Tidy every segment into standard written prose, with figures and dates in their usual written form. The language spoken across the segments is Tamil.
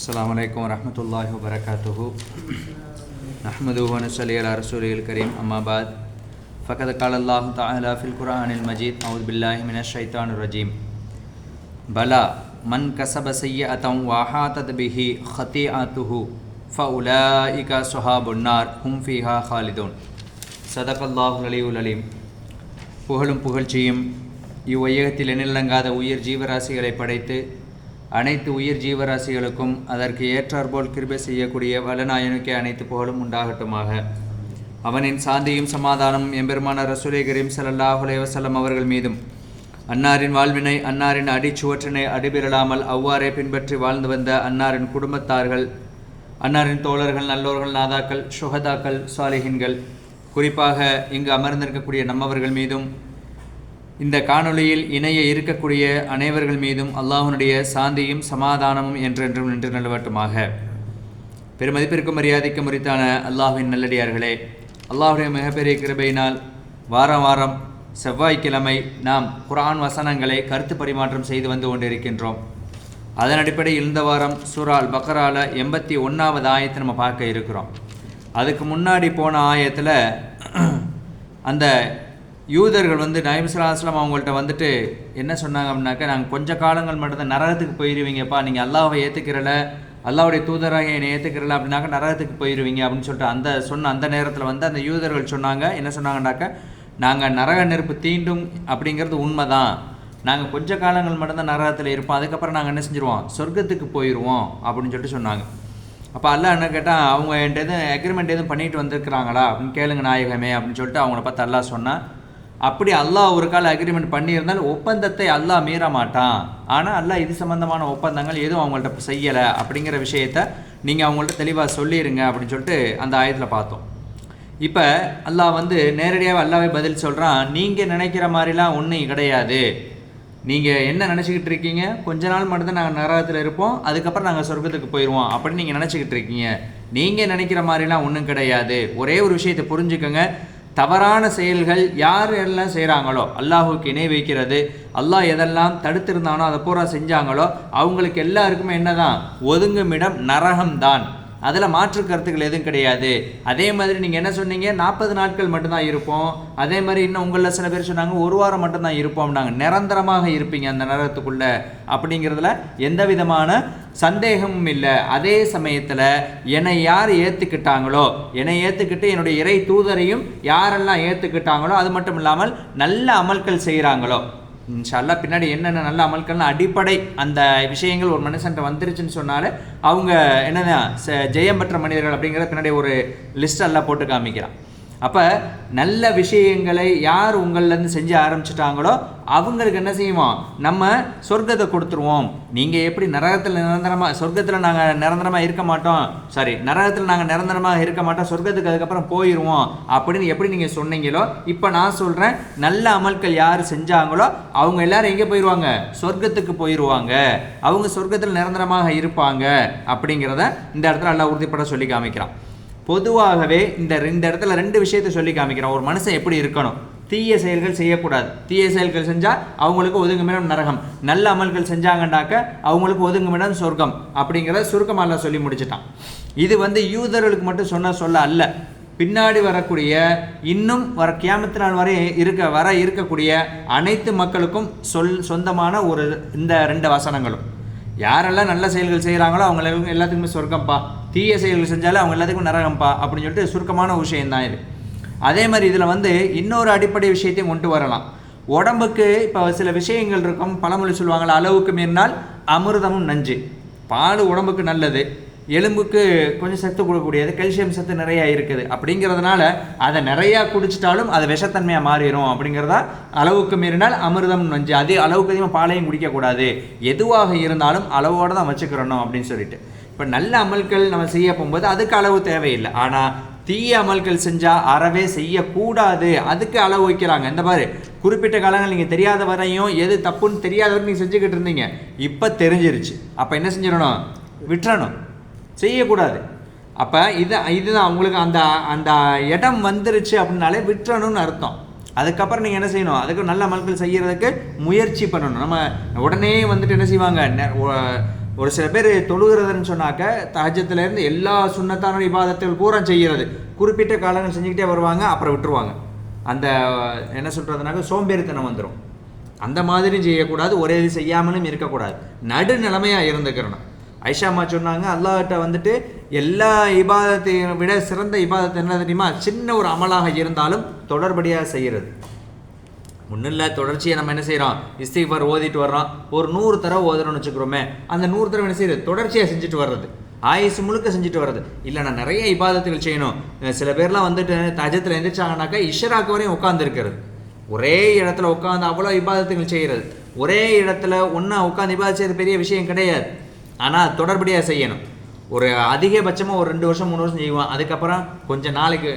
अस्सलामु अलैकुम वरहमतुल्लाहि वबरकातुहु नहमदुहु व नसल्ली अला रसूलिल करीम अम्मा बाद फ़क़द क़ाल अल्लाहु तआला फ़िल क़ुरआनिल मजीद अऊज़ु बिल्लाहि मिनश शैतानिर रजीम बला मन कसब सय्यअतन व अहातत बिही ख़तीअतुहु फ़उलाइका अस्हाबुन नार हुम फ़ीहा ख़ालिदून ஸதகல்லாஹுல் அலியுல் அலீம். புகழும் புகழ்ச்சியும் இவ்வையகத்தில் எண்ணிலடங்காத உயிர் ஜீவராசிகளை படைத்து அனைத்து உயிர் ஜீவராசிகளுக்கும் அதற்கு ஏற்றாற்போல் கிருபை செய்யக்கூடிய வல்லநாயனுக்கே அனைத்து புகழும் உண்டாகட்டுமாக. அவனின் சாந்தியும் சமாதானமும் எம்பெருமானார் ரசூலே கரீம் ஸல்லல்லாஹு அலைஹி வஸல்லம் அவர்கள் மீதும் அன்னாரின் வாழ்வினை அன்னாரின் அடிச்சுவற்றினை அடிபிரலாமல் அவ்வாறே பின்பற்றி வாழ்ந்து வந்த அன்னாரின் குடும்பத்தார்கள், அன்னாரின் தோழர்கள், நல்லோர்கள், நாதாக்கள், ஷுஹதாக்கள், சாலிஹின்கள், குறிப்பாக இங்கு அமர்ந்திருக்கக்கூடிய நம்மவர்கள் மீதும் இந்த காணொளியில் இணைய இருக்கக்கூடிய அனைவர்கள் மீதும் அல்லாஹ்வுடைய சாந்தியும் சமாதானமும் என்றென்றும் நின்று நிலவட்டுமாக. பெருமதிப்பிற்கும் மரியாதைக்கும் உரித்தான அல்லாஹ்வின் நல்லடியார்களே, அல்லாஹ்வுடைய மிகப்பெரிய கிருபையினால் வாரம் வாரம் செவ்வாய்க்கிழமை நாம் குர்ஆன் வசனங்களை கருத்து பரிமாற்றம் செய்து வந்து கொண்டிருக்கின்றோம். அதன் அடிப்படையில் இந்த வாரம் சூரா அல் பக்ரால 81வது ஆயத்தை நம்ம பார்க்க இருக்கிறோம். அதுக்கு முன்னாடி போன ஆயத்தில் அந்த யூதர்கள் வந்து நபி ஸல்லல்லாஹு அலைஹி வஸல்லம் அவங்கள்ட்ட வந்துட்டு என்ன சொன்னாங்க அப்படின்னாக்கா, நாங்கள் கொஞ்ச காலங்கள் மட்டும்தான் நரகத்துக்கு போயிடுவீங்கப்பா, நீங்கள் அல்லாஹ்வை ஏற்றுக்கிறல, அல்லாஹ்வுடைய தூதராக என்னை ஏற்றுக்கிறல அப்படின்னாக்கா நரகத்துக்கு போயிடுவீங்க அப்படின்னு சொல்லிட்டு அந்த நேரத்தில் வந்து அந்த யூதர்கள் சொன்னாங்க. என்ன சொன்னாங்கன்னாக்கா, நாங்கள் நரக நெருப்பு தீண்டும் அப்படிங்கிறது உண்மை தான், நாங்கள் கொஞ்ச காலங்கள் மட்டும்தான் நரகத்தில் இருப்போம், அதுக்கப்புறம் நாங்கள் என்ன செஞ்சுருவோம், சொர்க்கத்துக்கு போயிடுவோம் அப்படின்னு சொல்லிட்டு சொன்னாங்க. அப்போ அல்லாஹ் என்ன கேட்டால், அவங்க என்கிட்ட எதுவும் அக்ரிமெண்ட் எதுவும் பண்ணிட்டு வந்திருக்கிறாங்களா அப்படின்னு கேளுங்க நாயகமே அப்படின்னு சொல்லிட்டு அவங்கள பார்த்து அல்லாஹ் சொன்னான். அப்படி அல்லாஹ் ஒரு கால அக்ரிமெண்ட் பண்ணியிருந்தால் ஒப்பந்தத்தை அல்லாஹ் மீற மாட்டான். ஆனால் அல்லாஹ் இது சம்பந்தமான ஒப்பந்தங்கள் எதுவும் அவங்கள்ட்ட செய்யலை அப்படிங்கிற விஷயத்த நீங்கள் அவங்கள்ட்ட தெளிவாக சொல்லிடுங்க அப்படின்னு சொல்லிட்டு அந்த ஆயத்தில் பார்த்தோம். இப்போ அல்லாஹ் வந்து நேரடியாக அல்லாஹ்வே பதில் சொல்கிறான், நீங்கள் நினைக்கிற மாதிரிலாம் ஒன்றும் கிடையாது, நீங்கள் என்ன நினச்சிக்கிட்டு இருக்கீங்க, கொஞ்ச நாள் மட்டும்தான் நாங்கள் நரகத்தில் இருப்போம், அதுக்கப்புறம் நாங்கள் சொர்க்கத்துக்கு போயிடுவோம் அப்படின்னு நீங்கள் நினச்சிக்கிட்டு இருக்கீங்க. நீங்கள் நினைக்கிற மாதிரிலாம் ஒன்றும் கிடையாது. ஒரே ஒரு விஷயத்தை புரிஞ்சுக்கோங்க, தவறான செயல்கள் யார் எல்லாம் செய்கிறாங்களோ, அல்லாஹுக்கு இணை வைக்கிறது, அல்லாஹ் எதெல்லாம் தடுத்திருந்தானோ அதை பூரா செஞ்சாங்களோ அவங்களுக்கு எல்லாருக்குமே என்னதான், ஒதுங்குமிடம் நரகம்தான். அதில் மாற்று கருத்துக்கள் எதுவும் கிடையாது. அதே மாதிரி நீங்கள் என்ன சொன்னீங்க, 40 நாட்கள் மட்டும்தான் இருப்போம், அதே மாதிரி இன்னும் உங்களில் சில பேர் சொன்னாங்க 1 வாரம் மட்டும்தான் இருப்போம், நாங்கள் நிரந்தரமாக இருப்பீங்க அந்த நரகத்துக்குள்ளே அப்படிங்கிறதுல எந்த விதமான சந்தேகமும் இல்லை. அதே சமயத்தில் என்னை யார் ஏற்றுக்கிட்டாங்களோ, என்னை ஏற்றுக்கிட்டு என்னுடைய இறை தூதரையும் யாரெல்லாம் ஏற்றுக்கிட்டாங்களோ, அது மட்டும் இல்லாமல் நல்ல அமல்கள் செய்கிறாங்களோ, இன்ஷா அல்லாஹ் பின்னாடி என்னென்ன நல்ல அமல்கள்னு அடிப்படை அந்த விஷயங்கள் ஒரு மனுஷன்ட்ட வந்துருச்சுன்னு சொன்னாலே அவங்க என்னதான் ஜெயம் பெற்ற மனிதர்கள் அப்படிங்கிற பின்னாடி ஒரு லிஸ்ட் எல்லாம் போட்டு காமிக்கிறான். அப்போ நல்ல விஷயங்களை யார் உங்கள்லேருந்து செஞ்சு ஆரம்பிச்சிட்டாங்களோ அவங்களுக்கு என்ன செய்வோம், நம்ம சொர்க்கத்தை கொடுத்துருவோம். நீங்கள் எப்படி நரகத்தில் நிரந்தரமாக, சொர்க்கத்தில் நாங்கள் நிரந்தரமாக இருக்க மாட்டோம், நரகத்தில் நாங்கள் நிரந்தரமாக இருக்க மாட்டோம், சொர்க்கத்துக்கு அதுக்கப்புறம் போயிடுவோம் அப்படின்னு எப்படி நீங்கள் சொன்னீங்களோ, இப்போ நான் சொல்கிறேன், நல்ல அமல்கள் யார் செஞ்சாங்களோ அவங்க எல்லாரும் எங்கே போயிடுவாங்க, சொர்க்கத்துக்கு போயிடுவாங்க, அவங்க சொர்க்கத்தில் நிரந்தரமாக இருப்பாங்க அப்படிங்கிறத இந்த இடத்துல எல்லாம் உறுதிப்பட சொல்லி காமிக்கிறான். பொதுவாகவே இந்த இடத்துல 2 விஷயத்தை சொல்லி காமிக்கிறோம். ஒரு மனுஷன் எப்படி இருக்கணும், தீய செயல்கள் செய்யக்கூடாது, தீய செயல்கள் செஞ்சால் அவங்களுக்கு ஒதுங்குமிடம் நரகம், நல்ல அமல்கள் செஞ்சாங்கன்னாக்க அவங்களுக்கு ஒதுங்குமிடம் சொர்க்கம் அப்படிங்கிறத சுருக்கமாக எல்லாம் சொல்லி முடிச்சிட்டான். இது வந்து யூதர்களுக்கு மட்டும் சொல்ல அல்ல, பின்னாடி வரக்கூடிய இன்னும் கியாமத்து நாள் வரை இருக்கக்கூடிய அனைத்து மக்களுக்கும் சொந்தமான ஒரு இந்த 2 வசனங்களும். யாரெல்லாம் நல்ல செயல்கள் செய்கிறாங்களோ அவங்க எல்லாத்துக்குமே சொர்க்கம்ப்பா, தீய செயல்கள் செஞ்சாலும் அவங்க எல்லாத்துக்கும் நரகம்ப்பா அப்படின்னு சொல்லிட்டு சுருக்கமான விஷயம்தான் இது. அதே மாதிரி இதில் வந்து இன்னொரு அடிப்படை விஷயத்தையும் கொண்டு வரலாம். உடம்புக்கு இப்போ சில விஷயங்கள் இருக்கும், பழமொழி சொல்லுவாங்களா, அளவுக்கு மீறினால் அமிர்தமும் நஞ்சு. பால் உடம்புக்கு நல்லது, எலும்புக்கு கொஞ்சம் சத்து கொடுக்கக்கூடியது, கல்சியம் சத்து நிறையா இருக்குது, அப்படிங்கிறதுனால அதை நிறையா குடிச்சிட்டாலும் அது விஷத்தன்மையாக மாறிடும் அப்படிங்கிறதா அளவுக்கு மீறினால் அமிர்தம் நஞ்சு. அது அளவுக்கு அதிகமாக பாலையும் குடிக்கக்கூடாது, எதுவாக இருந்தாலும் அளவோடு தான் வச்சுக்கிறணும் அப்படின்னு சொல்லிட்டு. இப்போ நல்ல அமல்கள் நம்ம செய்ய போகும்போது அதுக்கு அளவு தேவையில்லை, ஆனால் தீய அமல்கள் செஞ்சால் அறவே செய்யக்கூடாது, அதுக்கு அளவு வைக்கிறாங்க. இந்த மாதிரி குறிப்பிட்ட காலங்கள் நீங்கள் தெரியாத வரையும் எது தப்புன்னு தெரியாத வரையும் நீங்கள் செஞ்சுக்கிட்டு இருந்தீங்க, இப்போ தெரிஞ்சிருச்சு, அப்போ என்ன செஞ்சிடணும், விட்டுறணும், செய்யக்கூடாது. அப்போ இதுதான் அவங்களுக்கு அந்த அந்த இடம் வந்துருச்சு அப்படின்னாலே விட்டுறணும்னு அர்த்தம். அதுக்கப்புறம் நீங்கள் என்ன செய்யணும், அதுக்கு நல்ல அமல்கள் செய்கிறதுக்கு முயற்சி பண்ணணும். நம்ம உடனே வந்துட்டு என்ன செய்வாங்க, ஒரு சில பேர் தொழுகிறதுன்னு சொன்னாக்க தஹஜ்ஜுலேருந்து எல்லா சுன்னத்தான இபாதத்துகள் பூரா செய்கிறது, குறிப்பிட்ட காலங்கள் செஞ்சுக்கிட்டே வருவாங்க, அப்புறம் விட்டுருவாங்க. அந்த என்ன சொல்கிறதுனாக்க சோம்பேறித்தனம் வந்துடும். அந்த மாதிரியும் செய்யக்கூடாது, ஒரே இது செய்யாமலும் இருக்கக்கூடாது, நடுநிலைமையாக இருந்துக்கிறணும். ஐஷாமா சொன்னாங்க, அல்லாஹ்கிட்ட வந்துட்டு எல்லா இபாதத்தையும் விட சிறந்த இபாதத்தை என்ன தெரியுமா, சின்ன ஒரு அமலாக இருந்தாலும் தொடர்படியாக செய்கிறது. ஒன்றும் தொடர்ச்சியை நம்ம என்ன செய்கிறோம், இஸ்திக்ஃபார் ஓதிட்டு வர்றோம், ஒரு 100 தடவை ஓதுறோம்னு வச்சுக்கிறோமே, அந்த 100 தடவை என்ன செய்யுது, தொடர்ச்சியாக செஞ்சுட்டு வர்றது, ஆயுசு முழுக்க செஞ்சுட்டு வர்றது. இல்லை நான் நிறைய இபாதத்துகள் செய்யணும். சில பேர்லாம் வந்துட்டு தஹஜ்ஜுல எந்திரிச்சாங்கனாக்கா இஷ்ராக்கு வரையும் உட்காந்துருக்கிறது, ஒரே இடத்துல உட்காந்து அவ்வளோ இபாதத்துகள் செய்கிறது. ஒரே இடத்துல ஒன்றா உட்காந்து இபாதத் செய்யறது பெரிய விஷயம் கிடையாது, ஆனால் தொடர்படியாக செய்யணும். ஒரு அதிகபட்சமாக ஒரு 2 வருஷம் 3 வருஷம் செய்வோம், அதுக்கப்புறம் கொஞ்சம்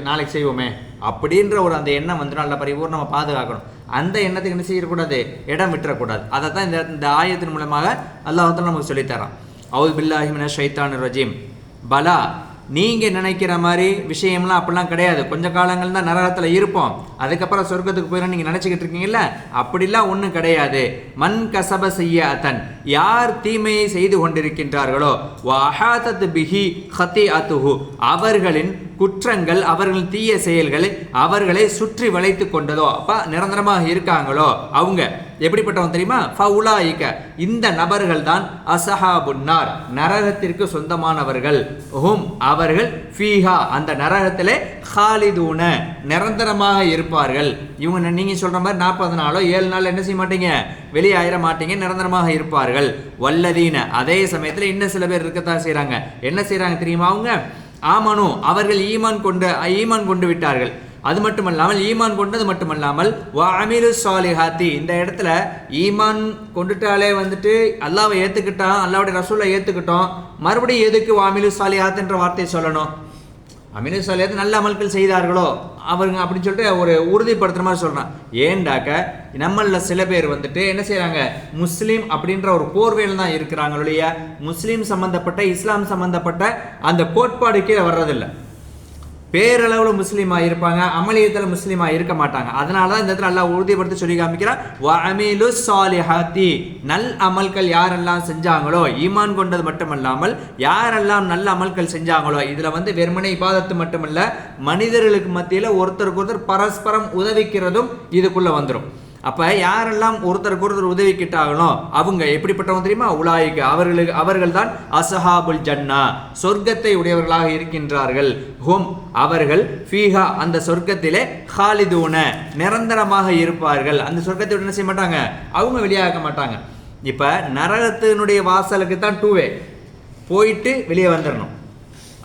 நாளைக்கு செய்வோமே அப்படின்ற ஒரு அந்த எண்ணம் வந்துடும். நல்ல பரிபூர்ணம் நம்ம பாதுகாக்கணும். அந்த எண்ணத்துக்கு என்ன செய்யக்கூடாது, இடம் விட்டுறக்கூடாது. அதை தான் இந்த ஆயத்தின் மூலமாக அல்லாஹ் தஆலா நமக்கு சொல்லித்தரான். அவுது பில்லாஹி மினஷ் ஷைத்தானிர் ரஜீம். பலா, நீங்கள் நினைக்கிற மாதிரி விஷயம்லாம் அப்படிலாம் கிடையாது. கொஞ்ச காலங்கள் தான் நரகத்தில் இருப்போம், அதுக்கப்புறம் சொர்க்கத்துக்கு போயிடும் நீங்கள் நினச்சிக்கிட்டு இருக்கீங்கல்ல, அப்படிலாம் ஒன்றும் கிடையாது. மன் கசப செய்யாதன், யார் தீமையை செய்து கொண்டிருக்கின்றார்களோ, வஹாதத் பிஹி ஹதீஅத்துஹு, அவர்களின் குற்றங்கள், அவர்களின் தீய செயல்களை அவர்களை சுற்றி வளைத்து கொண்டதோ, அப்போ நிரந்தரமாக இருக்காங்களோ, அவங்க எப்படிப்பட்டவங்க தெரியுமா, ஃபவுலாயிக, இந்த நபர்கள் தான் அஸஹாபுன்னார், நரகத்திற்கு சொந்தமானவர்கள். ஹும், அவர்கள் ஃபீஹா, அந்த நரகத்திலே ஹாலிதூன, நிரந்தரமாக இருப்பார்கள். இவங்க நீங்கள் சொல்கிற மாதிரி 40 நாளோ 7 நாள் என்ன செய்ய மாட்டீங்க, வெளியாயிர மாட்டீங்க, நிரந்தரமாக இருப்பார்கள். வல்லதீன, அதே சமயத்தில் இன்னும் சில பேர் இருக்கத்தான் செய்கிறாங்க. என்ன செய்கிறாங்க தெரியுமா, அவங்க ஆமனு, அவர்கள் ஈமான் கொண்டு விட்டார்கள். அது மட்டுமல்லாமல் ஈமான் கொண்டது மட்டுமல்லாமல் வஅமிலு ஸாலிஹாத்தி, இந்த இடத்துல ஈமான் கொண்டுட்டாலே வந்துட்டு அல்லாஹ்வை ஏற்றுக்கிட்டான், அல்லாஹ்வுடைய ரசூலை ஏற்றுக்கிட்டோம், மறுபடியும் எதுக்கு வஅமிலு ஸாலிஹாத்ன்ற வார்த்தையை சொல்லணும்? அமிலு ஸாலிஹாத் நல்ல அமல்கள் செய்தார்களோ அவங்க அப்படின்னு சொல்லிட்டு ஒரு உறுதிப்படுத்துகிற மாதிரி சொல்கிறான். ஏண்டாக்க நம்மளில் சில பேர் வந்துட்டு என்ன செய்கிறாங்க, முஸ்லீம் அப்படின்ற ஒரு போர்வையில் தான் இருக்கிறாங்களுடைய, முஸ்லீம் சம்மந்தப்பட்ட இஸ்லாம் சம்மந்தப்பட்ட அந்த கோட்பாடு கீழே வர்றதில்லை. பேரளவில் முஸ்லீமாக இருப்பாங்க, அமலியத்தில் முஸ்லீமாக இருக்க மாட்டாங்க. அதனால தான் இந்த இடத்துல அல்லாஹ் உறுதிப்படுத்தி சொல்லி காமிக்கிறான், வஅமிலு ஸாலிஹாத்தி, நல் அமல்கள் யாரெல்லாம் செஞ்சாங்களோ, ஈமான் கொண்டது மட்டுமல்லாமல் யாரெல்லாம் நல்ல அமல்கள் செஞ்சாங்களோ, இதில் வந்து வெறுமனை இபாதத்து மட்டுமல்ல, மனிதர்களுக்கு மத்தியில் ஒருத்தருக்கு ஒருத்தர் பரஸ்பரம் உதவிக்கிறதும் இதுக்குள்ளே வந்துடும். அப்போ யாரெல்லாம் ஒருத்தருக்கு ஒருத்தர் உதவிக்கிட்டாங்களோ அவங்க எப்படிப்பட்டவங்க தெரியுமா, உலாயிக்கு, அவர்கள் தான் அஸஹாபுல் ஜன்னா, சொர்க்கத்தை உடையவர்களாக இருக்கின்றார்கள். ஹும், அவர்கள் ஃபீஹா, அந்த சொர்க்கத்திலே ஹாலிதூன, நிரந்தரமாக இருப்பார்கள். அந்த சொர்க்கத்தை என்ன செய்ய மாட்டாங்க, அவங்க வெளியாக மாட்டாங்க. இப்போ நரகத்தினுடைய வாசலுக்கு தான் 2 வே, போயிட்டு வெளியே வந்துடணும்.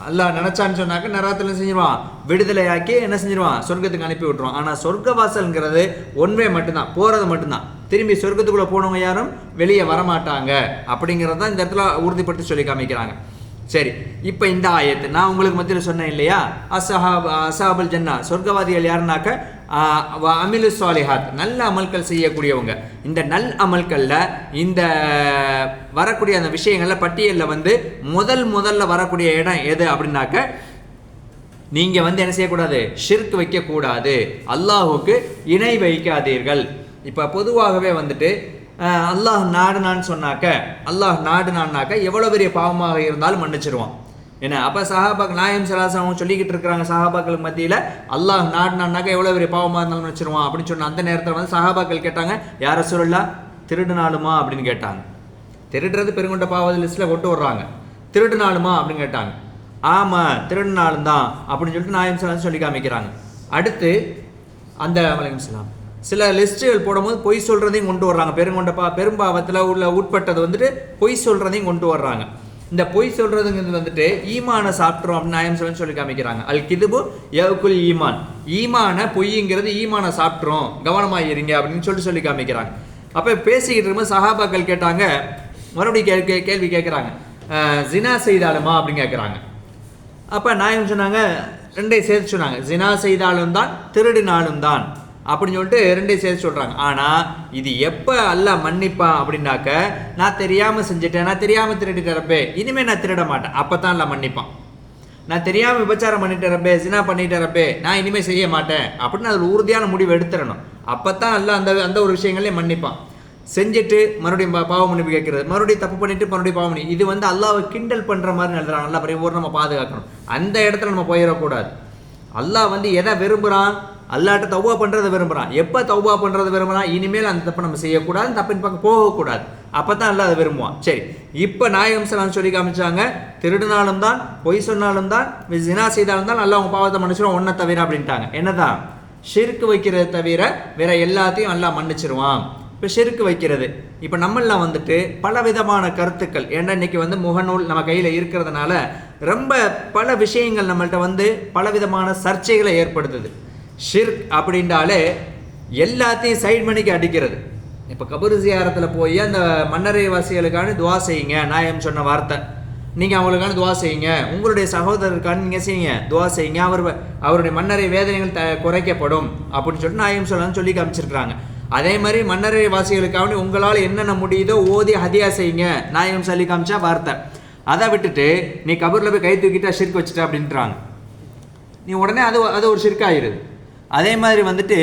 அல்லாஹ் நினைச்சான்னு சொன்னாக்க நரகத்தில் செஞ்சிருவான், விடுதலையாக்கி என்ன செஞ்சிருவான், சொர்க்கத்துக்கு அனுப்பி விட்டுருவான். ஆனால் சொர்க்க வாசல்ங்கிறது 1 வே மட்டும்தான், போகிறது மட்டும்தான். திரும்பி சொர்க்கத்துக்குள்ளே போனவங்க யாரும் வெளியே வரமாட்டாங்க. அப்படிங்கிறது தான் இந்த இடத்துல உறுதிப்படுத்தி சொல்லி காமிக்கிறாங்க. சரி, இப்போ இந்த ஆயத்து நான் உங்களுக்கு மத்தியில் சொன்னேன் இல்லையா, அஸஹாபுல் ஜன்னா, சொர்க்கவாதிகள் யாருனாக்க அமிலு ஸாலிஹாத், நல்ல அமல்கள் செய்யக்கூடியவங்க. இந்த நல் அமல்களில் இந்த வரக்கூடிய அந்த விஷயங்களில் பட்டியலில் வந்து முதல்ல வரக்கூடிய இடம் எது அப்படின்னாக்க, நீங்கள் வந்து என்ன செய்யக்கூடாது, ஷிர்க் வைக்கக்கூடாது, அல்லாஹுக்கு இணை வைக்காதீர்கள். இப்போ பொதுவாகவே வந்துட்டு அல்லாஹ் நாடுனான்னு சொன்னாக்க எவ்வளோ பெரிய பாவமாக இருந்தாலும் மன்னிச்சிருவான். என்ன அப்போ சஹாபாக்கள் நாயம் சலாசம் சொல்லிக்கிட்டு இருக்கிறாங்க, சஹாபாக்களுக்கு மத்தியில் அல்லாஹ் நாடுனான்னாக்கா எவ்வளோ பெரிய பாவமாக இருந்தாலும் மன்னிச்சிருவான் அப்படின்னு சொன்ன அந்த நேரத்தில் வந்து சஹாபாக்கள் கேட்டாங்க, யார் ரசூலுல்லாஹ், திருடுனாலுமா அப்படின்னு கேட்டாங்க. திருடுறது பெருங்கொண்ட பாவ லிஸ்ட்டில் கொண்டு வர்றாங்க. திருடுனாலுமா அப்படின்னு கேட்டாங்க. ஆமாம், திருடுனாலும் தான் அப்படின்னு சொல்லிட்டு நாயம் சலாசம் சொல்லி காமிக்கிறாங்க. அடுத்து அந்த வலைக்கம் சலாம் சில லிஸ்ட்டுகள் போடும்போது பொய் சொல்கிறதையும் கொண்டு வர்றாங்க. பெரும்பாவத்தில் உள்ள உட்பட்டது வந்துட்டு பொய் சொல்கிறதையும் கொண்டு வர்றாங்க. இந்த பொய் சொல்கிறதுங்கிறது வந்துட்டு ஈமான சாப்பிட்றோம் அப்படின்னு நாயம் சொல்லி காமிக்கிறாங்க. அல் கிதுபு யகுல் ஈமான், ஈமான பொய்ங்கிறது ஈமான சாப்பிட்றோம், கவனமாக இருங்க அப்படின்னு சொல்லி காமிக்கிறாங்க. அப்போ பேசிக்கிட்டு இருக்கும்போது சஹாபாக்கள் கேட்டாங்க, மறுபடியும் கேள்வி கேட்குறாங்க, ஜினா செய்தாலுமா அப்படின்னு கேட்குறாங்க. அப்போ நாயம் சொன்னாங்க, 2 சேர்த்து சொன்னாங்க, ஜினா செய்தாலும் தான் திருடினாலும் தான் அப்படின்னு சொல்லிட்டு 2 சேர்த்து சொல்கிறாங்க. ஆனால் இது எப்போ அல்லாஹ் மன்னிப்பான் அப்படின்னாக்க, நான் தெரியாமல் செஞ்சுட்டேன், நான் தெரியாமல் திருடிட்டேரப்பே, இனிமேல் நான் திருட மாட்டேன், அப்போ தான் அல்லாஹ் மன்னிப்பான். நான் தெரியாமல் விபச்சாரம் பண்ணிட்டேரப்பே, ஜினா பண்ணிட்டேரப்பே, நான் இனிமேல் செய்ய மாட்டேன் அப்படின்னு அதில் உறுதியான முடிவு எடுத்துடணும். அப்போ தான் அல்லாஹ் அந்த ஒரு விஷயங்களே மன்னிப்பான். செஞ்சுட்டு மறுபடியும் பாவம் மன்னிப்பு கேட்கறது, மறுபடியும் தப்பு பண்ணிட்டு மறுபடியும் பாவம் பண்ணி, இது வந்து அல்லாஹ்வை கிண்டல் பண்ணுற மாதிரி எழுதுறாங்க. நல்லா பரிபூர்ணம் நம்ம பாதுகாக்கணும். அந்த இடத்துல நம்ம போயிடக்கூடாது. அல்லாஹ் வந்து எதை விரும்புகிறான்? அல்லாட்ட தௌபா பண்ணுறதை விரும்புகிறான். எப்போ தௌபா பண்ணுறதை விரும்புகிறான்? இனிமேல் அந்த தப்பை நம்ம செய்யக்கூடாது, தப்பின் பக்கம் போகக்கூடாது. அப்போ தான் அல்லாஹ் அதை விரும்புவான். சரி, இப்போ நாயகம் ஸல்லல்லாஹு சொல்லி காமிச்சாங்க, திருடினாலும் தான், பொய் சொன்னாலும் தான், ஜினா செய்தாலும் தான் அல்லாஹ் உங்க பாவத்தை மன்னிச்சிருவான் ஒன்றை தவிர அப்படின்ட்டாங்க. என்னதான்? ஷிர்க் வைக்கிறத தவிர வேற எல்லாத்தையும் அல்லாஹ் மன்னிச்சிருவான். இப்போ ஷிர்க் வைக்கிறது, இப்போ நம்மளாம் வந்துட்டு பல விதமான கருத்துக்கள், ஏன்னா இன்னைக்கு வந்து முகநூல் நம்ம கையில் இருக்கிறதுனால ரொம்ப பல விஷயங்கள் நம்மள்கிட்ட வந்து பல விதமான சர்ச்சைகளை ஏற்படுத்துது. ஷிர்க் அப்படின்றாலே எல்லாத்தையும் சைட் மணிக்கு அடிக்கிறது. இப்போ கபர் ஜியாரத்தில் போய் அந்த மன்னரை வாசிகளுக்கான துவா செய்யுங்க, நாயம் சொன்ன வார்த்தை, நீங்கள் அவங்களுக்கான துவா செய்யுங்க, உங்களுடைய சகோதரருக்கான நீங்கள் செய்யுங்க, துவா செய்யுங்க, அவருடைய மன்னரை வேதனைகள் குறைக்கப்படும் அப்படின்னு சொல்லிட்டு நாயம் சொல்லி காமிச்சிருக்கிறாங்க. அதே மாதிரி மன்னரை வாசிகளுக்காக உங்களால் என்னென்ன முடியுதோ ஓதி ஹதியா செய்யுங்க, நாயம் சொல்லி காமிச்சா வார்த்தை. அதை விட்டுட்டு நீ கபூரில் போய் கை தூக்கிட்டா ஷிர்க் வச்சுட்ட அப்படின்றாங்க. நீ உடனே அது ஒரு ஷிர்க் ஆகிடுது. அதே மாதிரி வந்துட்டு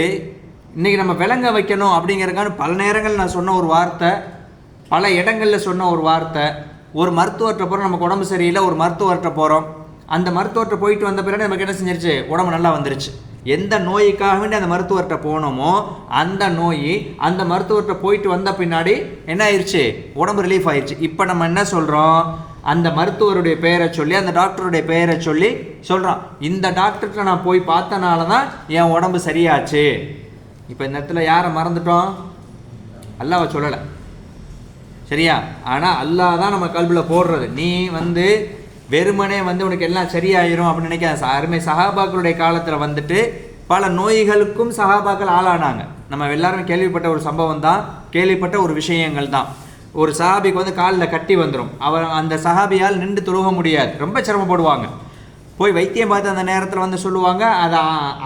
இன்றைக்கி நம்ம விளங்க வைக்கணும் அப்படிங்கிறதுக்கான பல நேரங்கள் நான் சொன்ன ஒரு வார்த்தை, பல இடங்களில் சொன்ன ஒரு வார்த்தை, ஒரு மருத்துவர்கிட்ட போகிறோம், நமக்கு உடம்பு சரியில்லை, ஒரு மருத்துவர்கிட்ட போகிறோம், அந்த மருத்துவர்கிட்ட போயிட்டு வந்த பிறகு நமக்கு என்ன செஞ்சிருச்சு? உடம்பு நல்லா வந்துருச்சு. எந்த நோய்க்காக வேண்டி அந்த மருத்துவர்கிட்ட போனோமோ அந்த நோய் அந்த மருத்துவர்கிட்ட போயிட்டு வந்த பின்னாடி என்ன ஆயிடுச்சு? உடம்பு ரிலீஃப் ஆயிடுச்சு. இப்போ நம்ம என்ன சொல்கிறோம்? அந்த மருத்துவருடைய பெயரை சொல்லி, அந்த டாக்டருடைய பெயரை சொல்லி சொல்கிறோம், இந்த டாக்டர்கிட்ட நான் போய் பார்த்தனால தான் என் உடம்பு சரியாச்சு. இப்போ இந்த இடத்துல யாரை மறந்துட்டோம்? அல்லாஹ்வை சொல்லலை, சரியா? ஆனால் அல்லாஹ் தான் நம்ம கல்வியில் போடுறது. நீ வந்து வெறுமனே வந்து உனக்கு எல்லாம் சரியாயிரும் அப்படின்னு நினைக்காத. அருமை சஹாபாக்களுடைய காலத்தில் வந்துட்டு பல நோய்களுக்கும் சஹாபாக்கள் ஆளானாங்க. நம்ம எல்லாருமே கேள்விப்பட்ட ஒரு சம்பவம் தான், கேள்விப்பட்ட ஒரு விஷயங்கள் தான். ஒரு சஹாபிக்கு வந்து காலில் கட்டி வந்துடும், அவர் அந்த சஹாபியால் நின்று தொழுக முடியாது, ரொம்ப சிரமப்படுவாங்க. போய் வைத்தியம் பார்த்து அந்த நேரத்தில் வந்து சொல்லுவாங்க, அதை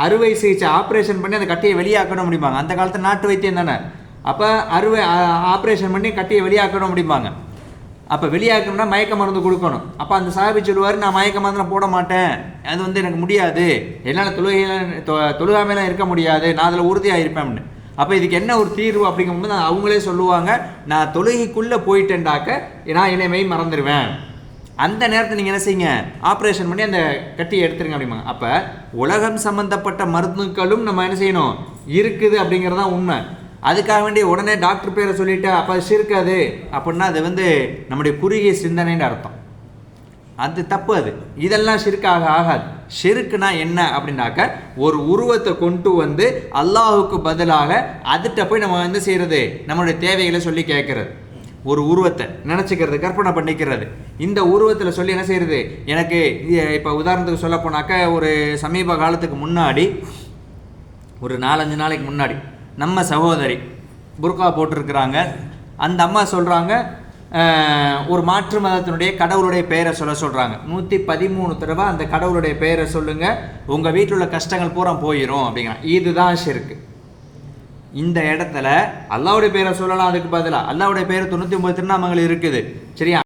அறுவை சிகிச்சை ஆப்ரேஷன் பண்ணி அந்த கட்டியை வெளியாக்கணும் அப்படிம்பாங்க. அந்த காலத்தில் நாட்டு வைத்தியம் தானே, அப்போ ஆப்ரேஷன் பண்ணி கட்டியை வெளியாக்கணும் அப்படிம்பாங்க. அப்போ வெளியாக்கணும்னா மயக்க மருந்து கொடுக்கணும். அப்போ அந்த சஹாபி சொல்லுவார், நான் மயக்க மருந்து போட மாட்டேன், அது வந்து எனக்கு முடியாது, என்னால் தொழுகாமையெல்லாம் இருக்க முடியாது, நான் அதில் உறுதியாக இருப்பேன். அப்போ இதுக்கு என்ன ஒரு தீர்வு அப்படிங்கும்போது அவங்களே சொல்லுவாங்க, நான் தொழுகைக்குள்ளே போயிட்டேன்டாக்க நான் இனிமே மறந்துடுவேன். அந்த நேரத்தில் நீங்கள் என்ன செய்யுங்க? ஆப்ரேஷன் பண்ணி அந்த கட்டியை எடுத்துருங்க அப்படிம்பாங்க. அப்போ உலகம் சம்மந்தப்பட்ட மருந்துக்களும் நம்ம என்ன செய்யணும்? இருக்குது அப்படிங்கிறது தான் உண்மை. அதுக்காக வேண்டிய உடனே டாக்டர் பேரை சொல்லிவிட்டு அப்போ அது ஷிர்காது அப்படின்னா அது வந்து நம்முடைய குறுகிய சிந்தனைன்னு அர்த்தம். அது தப்பு. அது இதெல்லாம் ஷிர்காக ஆகாது. ஷிர்க்குனா என்ன அப்படின்னாக்க ஒரு உருவத்தை கொண்டு வந்து அல்லாஹுக்கு பதிலாக அதுகிட்ட போய் நம்ம வந்து செய்கிறது, நம்மளுடைய தேவைகளை சொல்லி கேட்கறது. ஒரு உருவத்தை நினச்சிக்கிறது, கற்பனை பண்ணிக்கிறது. இந்த உருவத்தில் சொல்லி என்ன செய்கிறது? எனக்கு இப்போ உதாரணத்துக்கு சொல்ல போனாக்க ஒரு சமீப காலத்துக்கு முன்னாடி, ஒரு 4-5 நாளைக்கு முன்னாடி நம்ம சகோதரி புர்கா போட்டிருக்கிறாங்க. அந்த அம்மா சொல்கிறாங்க, ஒரு மாற்று மதத்தினுடைய கடவுளுடைய பெயரை சொல்கிறாங்க. 113 தடவை அந்த கடவுளுடைய பெயரை சொல்லுங்கள், உங்கள் வீட்டில் உள்ள கஷ்டங்கள் பூரா போயிடும் அப்படிங்கிறாங்க. இதுதான் ஷிர்க். இந்த இடத்துல அல்லாஹ்வுடைய பெயரை சொல்லலாம், அதுக்கு பதிலாக அல்லாஹ்வுடைய பெயர் 99 திருநாமங்கள் இருக்குது, சரியா?